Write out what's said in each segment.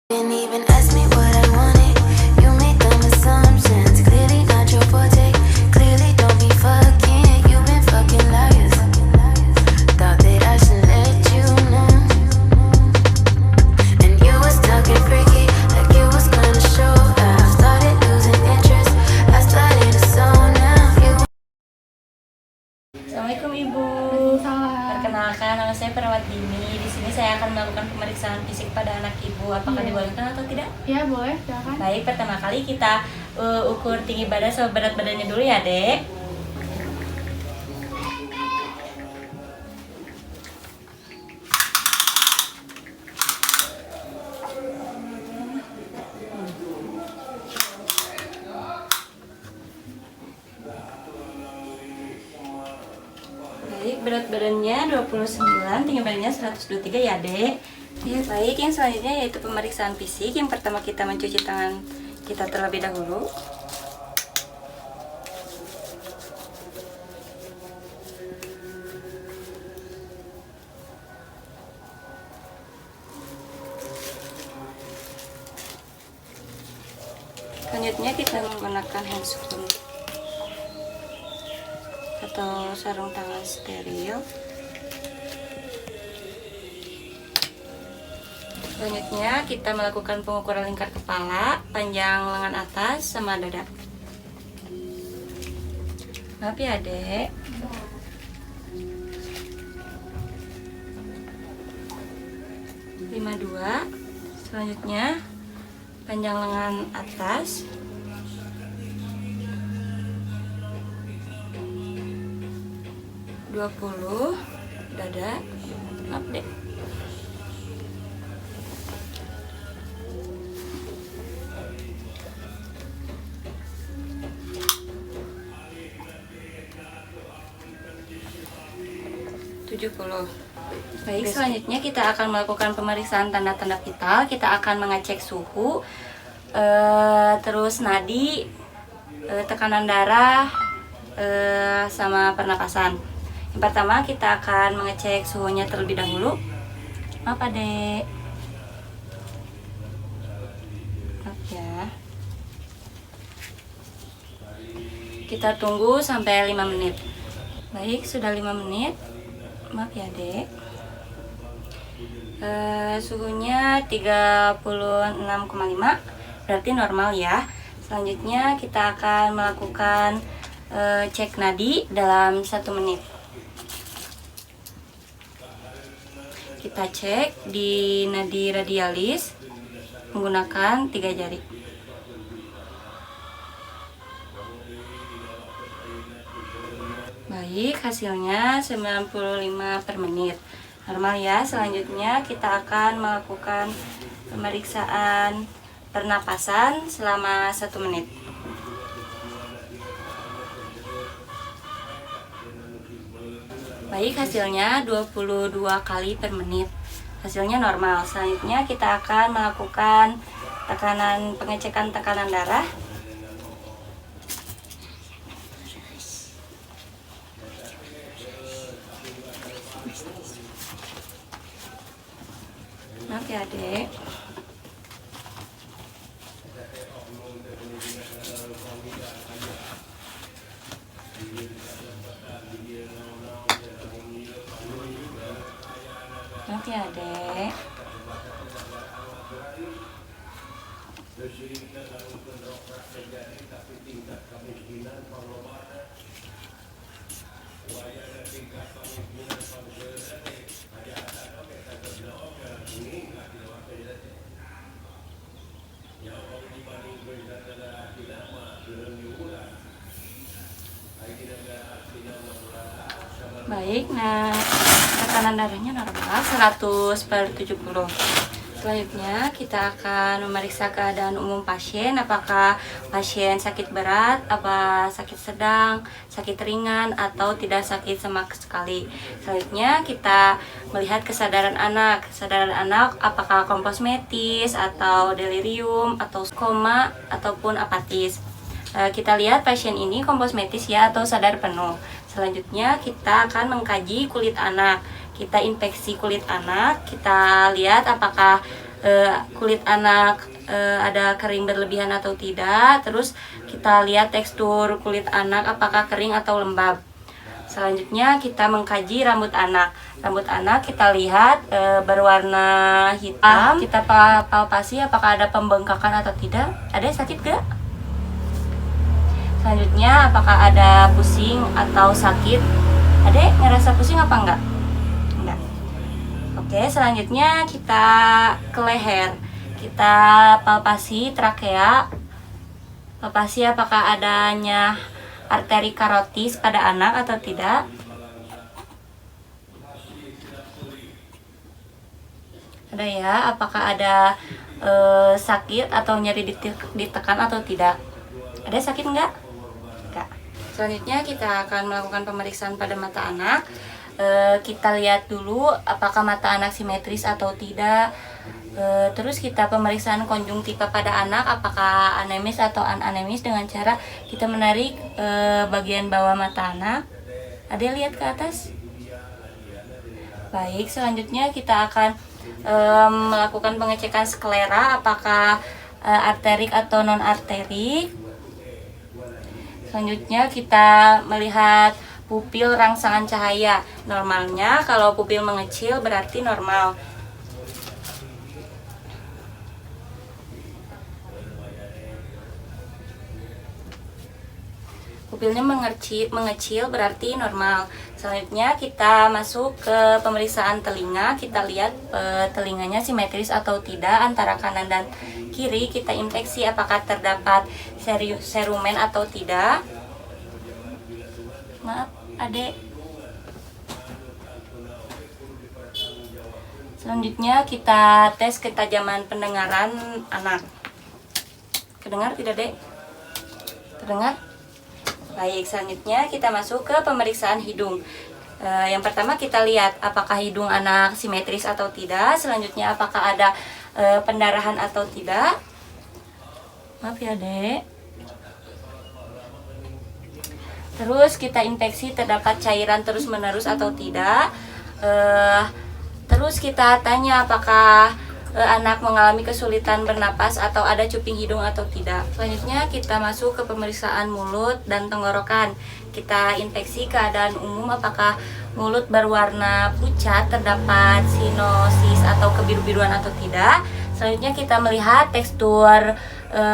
Didn't even ask me what I wanted. You made dumb assumptions. Clearly not your forte. Clearly don't be fucking. You've been fucking liars. Thought that I should let you know. And you was talking freaky, like you was gonna show. I started losing interest. I started to zone now. Assalamualaikum Ibu. Perkenalkan, nama saya Perawat Dini. Di sini saya akan melakukan pemeriksaan fisik pada anak Ibu. Apakah dibolehkan atau tidak? Iya boleh, silakan. Baik, pertama kali kita ukur tinggi badan sama berat badannya dulu ya, Dek. Baik, berat badannya 29, tinggi badannya 123 ya, Dek. Ya, baik, yang selanjutnya yaitu pemeriksaan fisik. Yang pertama kita mencuci tangan kita terlebih dahulu. Selanjutnya kita menggunakan handscreen atau sarung tangan steril. Selanjutnya kita melakukan pengukuran lingkar kepala, panjang lengan atas sama dada. Maaf ya, Dek. Dua. Selanjutnya panjang lengan atas. Dada. Maaf, Dek. Baik, selanjutnya kita akan melakukan pemeriksaan tanda-tanda vital. Kita akan mengecek suhu, terus nadi, tekanan darah, sama pernapasan. Yang pertama kita akan mengecek suhunya terlebih dahulu. Maaf, Adek. Maaf ya. Kita tunggu sampai 5 menit. Baik, sudah 5 menit. Maaf ya, Dek. Suhunya 36,5, berarti normal ya. Selanjutnya kita akan melakukan cek nadi dalam 1 menit. Kita cek di nadi radialis menggunakan 3 jari. Baik, hasilnya 95 per menit. Normal ya. Selanjutnya kita akan melakukan pemeriksaan pernapasan selama 1 menit. Baik, hasilnya 22 kali per menit. Hasilnya normal. Selanjutnya kita akan melakukan pengecekan tekanan darah. Maaf ya, Dek. Maaf ya, Dek. Baik, nah tekanan darahnya normal 100/70. Selanjutnya kita akan memeriksa keadaan umum pasien, apakah pasien sakit berat, apa sakit sedang, sakit ringan, atau tidak sakit sama sekali. Selanjutnya kita melihat kesadaran anak. Kesadaran anak apakah komposmetis, atau delirium, atau koma, ataupun apatis. Kita lihat pasien ini komposmetis ya, atau sadar penuh. Selanjutnya kita akan mengkaji kulit anak. Kita inspeksi kulit anak, kita lihat apakah kulit anak ada kering berlebihan atau tidak. Terus kita lihat tekstur kulit anak apakah kering atau lembab. Selanjutnya kita mengkaji rambut anak. Rambut anak kita lihat berwarna hitam. Kita palpasi apakah ada pembengkakan atau tidak. Ada yang sakit gak? Selanjutnya apakah ada pusing atau sakit. Adek ngerasa pusing apa enggak? Enggak. Oke, selanjutnya kita ke leher. Kita palpasi trakea. Palpasi apakah adanya arteri karotis pada anak atau tidak. Ada ya, apakah ada sakit atau nyeri ditekan atau tidak. Ada sakit enggak? Enggak. Selanjutnya kita akan melakukan pemeriksaan pada mata anak. Kita lihat dulu apakah mata anak simetris atau tidak. Terus kita pemeriksaan konjungtiva pada anak apakah anemis atau anemis dengan cara kita menarik bagian bawah mata anak. Ada lihat ke atas? Baik, selanjutnya kita akan melakukan pengecekan sklera apakah arterik atau non arterik. Selanjutnya kita melihat pupil rangsangan cahaya. Normalnya kalau pupil mengecil berarti normal. Pupilnya mengecil berarti normal. Selanjutnya kita masuk ke pemeriksaan telinga. Kita lihat telinganya simetris atau tidak antara kanan dan kiri. Kita inspeksi apakah terdapat serumen atau tidak. Maaf, adek. Selanjutnya kita tes ketajaman pendengaran anak. Kedengar tidak, dek? Terdengar? Baik, selanjutnya kita masuk ke pemeriksaan hidung. Yang pertama kita lihat apakah hidung anak simetris atau tidak. Selanjutnya apakah ada pendarahan atau tidak. Maaf ya, dek. Terus kita inspeksi terdapat cairan terus-menerus atau tidak. Terus kita tanya apakah anak mengalami kesulitan bernapas atau ada cuping hidung atau tidak. Selanjutnya kita masuk ke pemeriksaan mulut dan tenggorokan. Kita inspeksi keadaan umum apakah mulut berwarna pucat, terdapat sinosis atau kebiru-biruan atau tidak. Selanjutnya kita melihat tekstur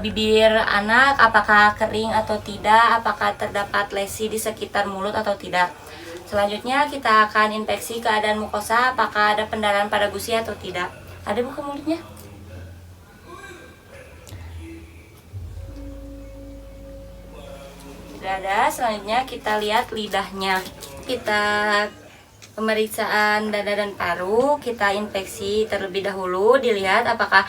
bibir anak apakah kering atau tidak, apakah terdapat lesi di sekitar mulut atau tidak. Selanjutnya kita akan inspeksi keadaan mukosa apakah ada pendarahan pada gusi atau tidak. Ada buka mulutnya? Tidak ada. Selanjutnya kita lihat lidahnya. Kita pemeriksaan dada dan paru. Kita inspeksi terlebih dahulu. Dilihat apakah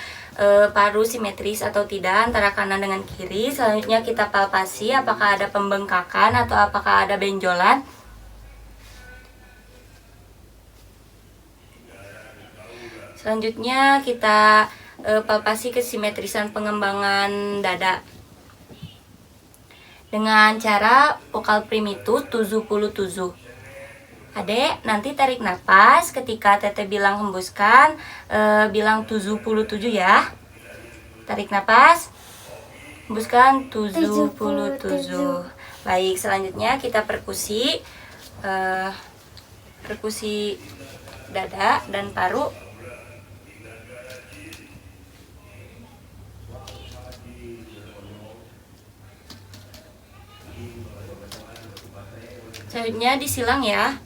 paru simetris atau tidak antara kanan dengan kiri. Selanjutnya kita palpasi apakah ada pembengkakan atau apakah ada benjolan. Selanjutnya kita palpasi kesimetrisan pengembangan dada dengan cara vokal primitus 77. Adek, nanti tarik nafas ketika Teteh bilang hembuskan, bilang 77 ya. Tarik nafas, hembuskan 77. Baik, selanjutnya kita perkusi dada dan paru. Selanjutnya disilang ya,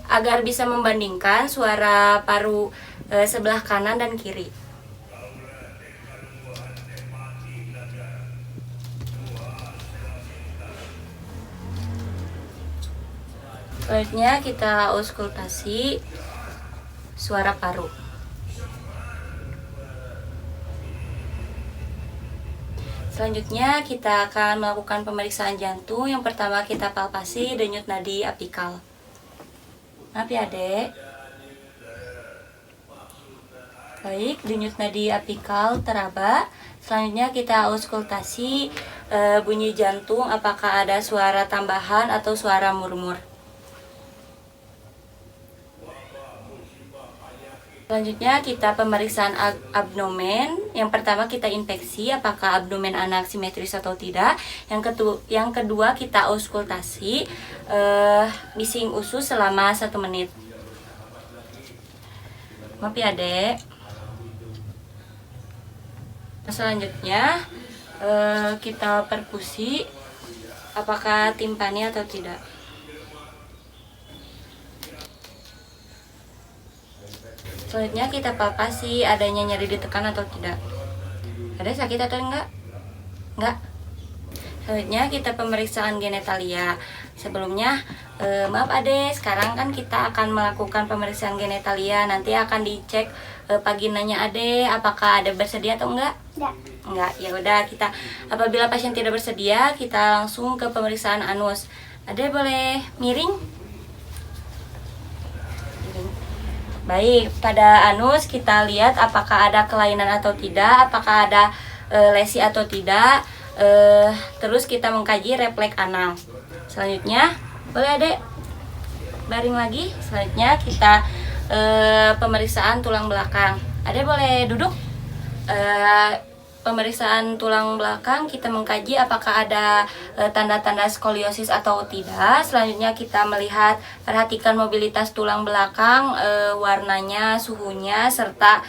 agar bisa membandingkan suara paru sebelah kanan dan kiri. Selanjutnya kita auskultasi suara paru. Selanjutnya kita akan melakukan pemeriksaan jantung. Yang pertama kita palpasi denyut nadi apikal. Maaf ya, Dek. Baik, denyut nadi apikal teraba. Selanjutnya kita auskultasi bunyi jantung apakah ada suara tambahan atau suara murmur. Selanjutnya kita pemeriksaan abdomen. Yang pertama kita inspeksi apakah abdomen anak simetris atau tidak. Yang kedua kita auskultasi bising usus selama 1 menit. Maaf ya dek. Selanjutnya kita perkusi apakah timpani atau tidak. Selanjutnya kita palpasi adanya nyeri ditekan atau tidak. Ada sakit atau enggak? Enggak. Selanjutnya kita pemeriksaan genitalia. Sebelumnya, maaf ade, sekarang kan kita akan melakukan pemeriksaan genitalia. Nanti akan dicek vaginanya ade, apakah ada bersedia atau enggak? Enggak. Ya udah, kita apabila pasien tidak bersedia, kita langsung ke pemeriksaan anus. Ade boleh miring? Baik, pada anus kita lihat apakah ada kelainan atau tidak, apakah ada lesi atau tidak. Terus kita mengkaji refleks anal. Selanjutnya, boleh adek baring lagi. Selanjutnya kita pemeriksaan tulang belakang. Adek boleh duduk. Pemeriksaan tulang belakang kita mengkaji apakah ada tanda-tanda skoliosis atau tidak. Selanjutnya kita melihat, perhatikan mobilitas tulang belakang, warnanya, suhunya, serta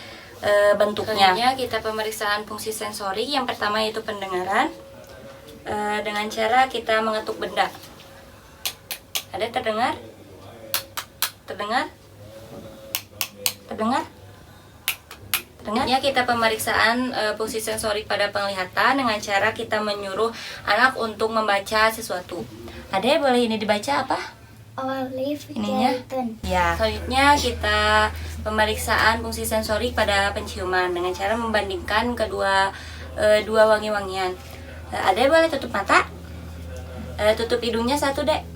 bentuknya. Selanjutnya kita pemeriksaan fungsi sensori. Yang pertama yaitu pendengaran, dengan cara kita mengetuk benda. Ada terdengar? Terdengar? Terdengar? Selanjutnya kita pemeriksaan fungsi sensori pada penglihatan dengan cara kita menyuruh anak untuk membaca sesuatu. Ade boleh ini dibaca apa? Olive Ininya? Garden. Ya. Selanjutnya kita pemeriksaan fungsi sensori pada penciuman dengan cara membandingkan kedua dua wangi-wangian. Ade boleh tutup mata, tutup hidungnya satu dek,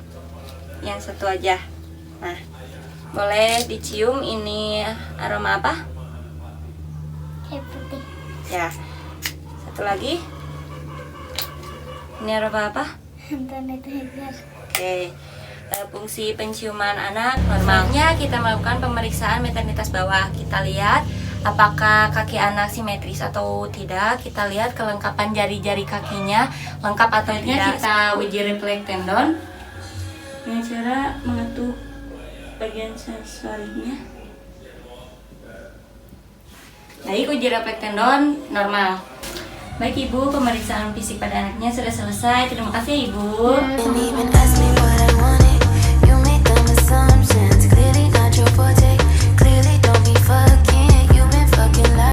yang satu aja. Nah, boleh dicium, ini aroma apa? Putih. Ya, satu lagi. Ini aroma apa? Oke. Fungsi penciuman anak normalnya kita melakukan pemeriksaan maternitas bawah. Kita lihat apakah kaki anak simetris atau tidak. Kita lihat kelengkapan jari-jari kakinya lengkap atau tidak. Kita uji refleks tendon dengan cara mengetuk bagian sensorinya. Baik, uji refleks tendon normal. Baik ibu, pemeriksaan fisik pada anaknya sudah selesai. Terima kasih ibu. Don't even ask me